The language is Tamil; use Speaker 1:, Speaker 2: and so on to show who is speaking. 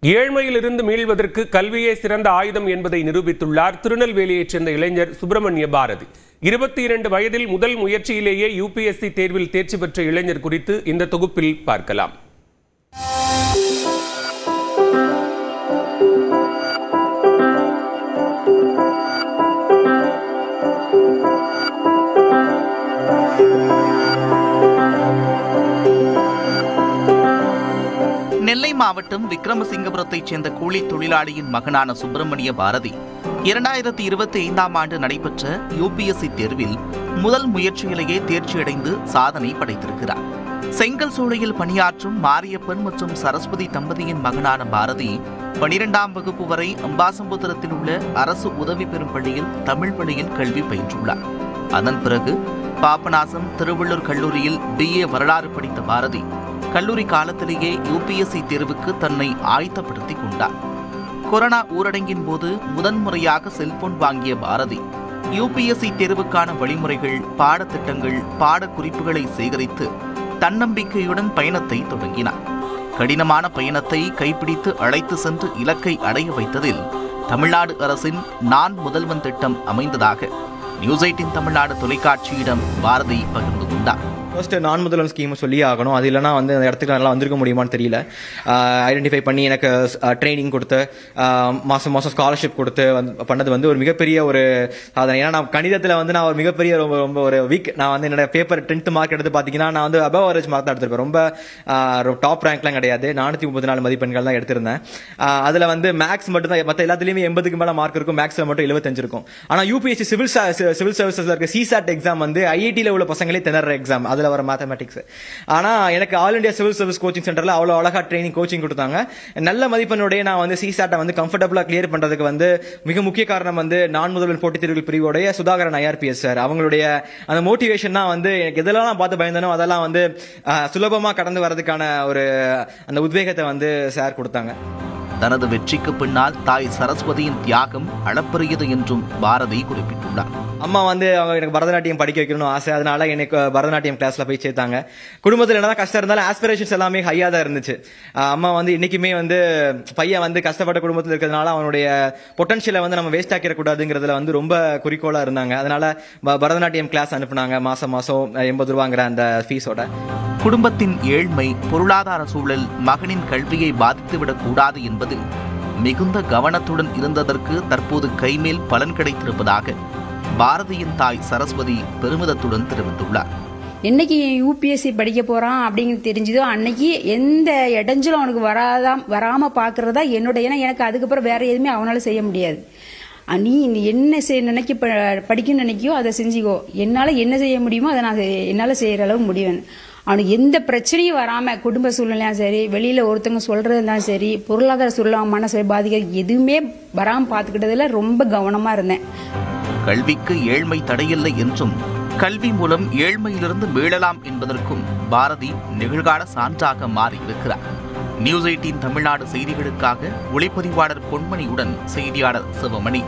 Speaker 1: ஏழ்மையிலிருந்து மீள்வதற்கு கல்வியே சிறந்த ஆயுதம் என்பதை நிரூபித்துள்ளார் திருநெல்வேலியைச் சேர்ந்த இளைஞர் சுப்பிரமணிய பாரதி. 22 வயதில் முதல் முயற்சியிலேயே யுபிஎஸ்சி தேர்வில் தேர்ச்சி பெற்ற இளைஞர் குறித்து இந்த தொகுப்பில் பார்க்கலாம்.
Speaker 2: நெல்லை மாவட்டம் விக்ரமசிங்கபுரத்தைச் சேர்ந்த கூலி தொழிலாளியின் மகனான சுப்பிரமணிய பாரதி 2025ஆம் ஆண்டு நடைபெற்ற யுபிஎஸ்சி தேர்வில் முதல் முயற்சியிலேயே தேர்ச்சியடைந்து சாதனை படைத்திருக்கிறார். செங்கல் சூளையில் பணியாற்றும் மாரியப்பன் மற்றும் சரஸ்வதி தம்பதியின் மகனான பாரதி 12ஆம் வகுப்பு வரை அம்பாசமுத்திரத்தில் உள்ள அரசு உதவி பெறும் பள்ளியில் தமிழ் வழியில் கல்வி பயின்றுள்ளார். அதன் பிறகு பாபநாசம் திருவள்ளூர் கல்லூரியில் BA வரலாறு படித்த பாரதி கல்லூரி காலத்திலேயே யுபிஎஸ்சி தேர்வுக்கு தன்னை ஆயத்தப்படுத்திக் கொண்டார். கொரோனா ஊரடங்கின் போது முதன்முறையாக செல்போன் வாங்கிய பாரதி யுபிஎஸ்சி தேர்வுக்கான வழிமுறைகள், பாடத்திட்டங்கள், பாடக்குறிப்புகளை சேகரித்து தன்னம்பிக்கையுடன் பயணத்தை தொடங்கினார். கடினமான பயணத்தை கைப்பிடித்து அழைத்து சென்று இலக்கை அடைய வைத்ததில் தமிழ்நாடு அரசின் நான் முதல்வன் திட்டம் அமைந்ததாக நியூஸ் 18 தமிழ்நாடு தொலைக்காட்சியிடம் பாரதி பகிர்ந்து கொண்டார்.
Speaker 3: ஃபர்ஸ்ட் நான் முதல்வன் ஸ்கீம் சொல்லி ஆகணும். அது இல்லைனா அந்த இடத்துக்கு நல்லா வந்திருக்க முடியுமான்னு தெரியல. ஐடென்டிஃபை பண்ணி எனக்கு ட்ரைனிங் கொடுத்து மாதம் ஸ்காலர்ஷிப் கொடுத்து பண்ணது ஒரு மிகப்பெரிய ஒரு சாதனை. ஏன்னா நான் கணிதத்தில் நான் ஒரு மிகப்பெரிய ரொம்ப ஒரு வீக். நான் என்னோட பேப்பர் 10th மார்க் எடுத்து பார்த்தீங்கன்னா நான் அபவ் அவரேஜ் மார்க் தான் எடுத்திருப்பேன். ரொம்ப டாப் ரேங்க்லாம் கிடையாது. 434 மதிப்பெண்கள் தான் எடுத்திருந்தேன். அதில் மேக்ஸ் மட்டும் தான், மற்ற எல்லாத்துலேயுமே 80க்கு மேலே மார்க் இருக்கும், மேக்ஸில் மட்டும் 75 இருக்கும். ஆனால் யூபிஎஸ்சி சிவில் சர்வீசஸ் இருக்க சிசாட் எக்ஸாம் ஐஐடியில் உள்ள பசங்களே திணற எக்ஸாம், அதில் வர மேத்தமெட்டிக்ஸ். ஆனா எனக்கு all India civil service coaching சென்டர்ல அவ்வளவு அழகா ட்ரைனிங் கோச்சிங் கொடுத்தாங்க. நல்ல மதிப்பெண்ணுடைய நான் சிசாட்டை கம்ஃபர்டபுளா கிளியர் பண்றதுக்கு மிக முக்கிய காரணம் நான் முதல்வன் போட்டித் தேர்வுகள் பிரிவுடைய சுதாகரன் IRPS சார். அவங்களுடைய அந்த மோட்டிவேஷன் தான் எனக்கு எதெல்லாம் பார்த்து பயந்தனோ அதெல்லாம் சுலபமா கடந்து வரதுக்கான ஒரு அந்த உத்வேகத்தை சார் கொடுத்தாங்க.
Speaker 2: தனது வெற்றிக்கு பின்னால் தாய் சரஸ்வதியின் தியாகம் அளப்பரியது என்றும் பாரதி குறிப்பிட்டுள்ளார்.
Speaker 3: அம்மா அவங்க எனக்கு பரதநாட்டியம் படிக்க வைக்கணும்னு ஆசை. அதனால எனக்கு பரதநாட்டியம் கிளாஸ்ல போய் சேர்த்தாங்க. குடும்பத்தில் என்னதான் கஷ்டம் இருந்தாலும் ஆஸ்பிரேஷன்ஸ் எல்லாமே ஹையா தான் இருந்துச்சு. அம்மா இன்னைக்குமே பையன் கஷ்டப்பட்ட குடும்பத்தில் இருக்கிறதுனால அவனுடைய பொட்டன்ஷியலை நம்ம வேஸ்ட் ஆக்கிடக்கூடாதுங்கிறதுல ரொம்ப குறிக்கோளா இருந்தாங்க. அதனால பரதநாட்டியம் கிளாஸ் அனுப்புனாங்க. மாசம் 80 ரூபாங்கிற அந்த ஃபீஸோட.
Speaker 2: குடும்பத்தின் ஏழ்மை, பொருளாதார சூழல் மகனின் கல்வியை பாதித்துவிடக் கூடாது என்பதில் மிகுந்த கவனத்துடன் இருந்ததற்கு தற்போது கைமேல் பலன் கிடைத்திருப்பதாக பாரதியின் தாய் சரஸ்வதி பெருமிதத்துடன் தெரிவித்துள்ளார்.
Speaker 4: என்னைக்கு யூபிஎஸ்சி படிக்க போறான் அப்படிங்கிறது தெரிஞ்சதோ அன்னைக்கு எந்த இடைஞ்சலும் அவனுக்கு வராம பாக்குறதா என்னோட. ஏன்னா எனக்கு அதுக்கப்புறம் வேற எதுவுமே அவனால செய்ய முடியாது. நீ என்ன நினைக்க படிக்கணும்னு நினைக்கியோ அதை செஞ்சுக்கோ, என்னால என்ன செய்ய முடியுமோ அதை நான் என்னால செய்யற அளவு முடியும். அவனுக்கு எந்த பிரச்சனையும் வராம, குடும்ப சூழ்நிலையும் சரி, வெளியில ஒருத்தவங்க சொல்றதுதான் சரி, பொருளாதார சூழ்நிலை மனசை பாதிக்க எதுவுமே வராம பாத்துக்கிட்டதுல ரொம்ப கவனமா இருந்தேன்.
Speaker 2: கல்விக்கு ஏழ்மை தடையில்லை என்றும் கல்வி மூலம் ஏழ்மையிலிருந்து மீளலாம் என்பதற்கும் பாரதி நிகழ்கால சான்றாக மாறியிருக்கிறார். நியூஸ் 18 தமிழ்நாடு செய்திகளுக்காக ஒளிப்பதிவாளர் பொன்மணியுடன் செய்தியாளர் சிவமணி.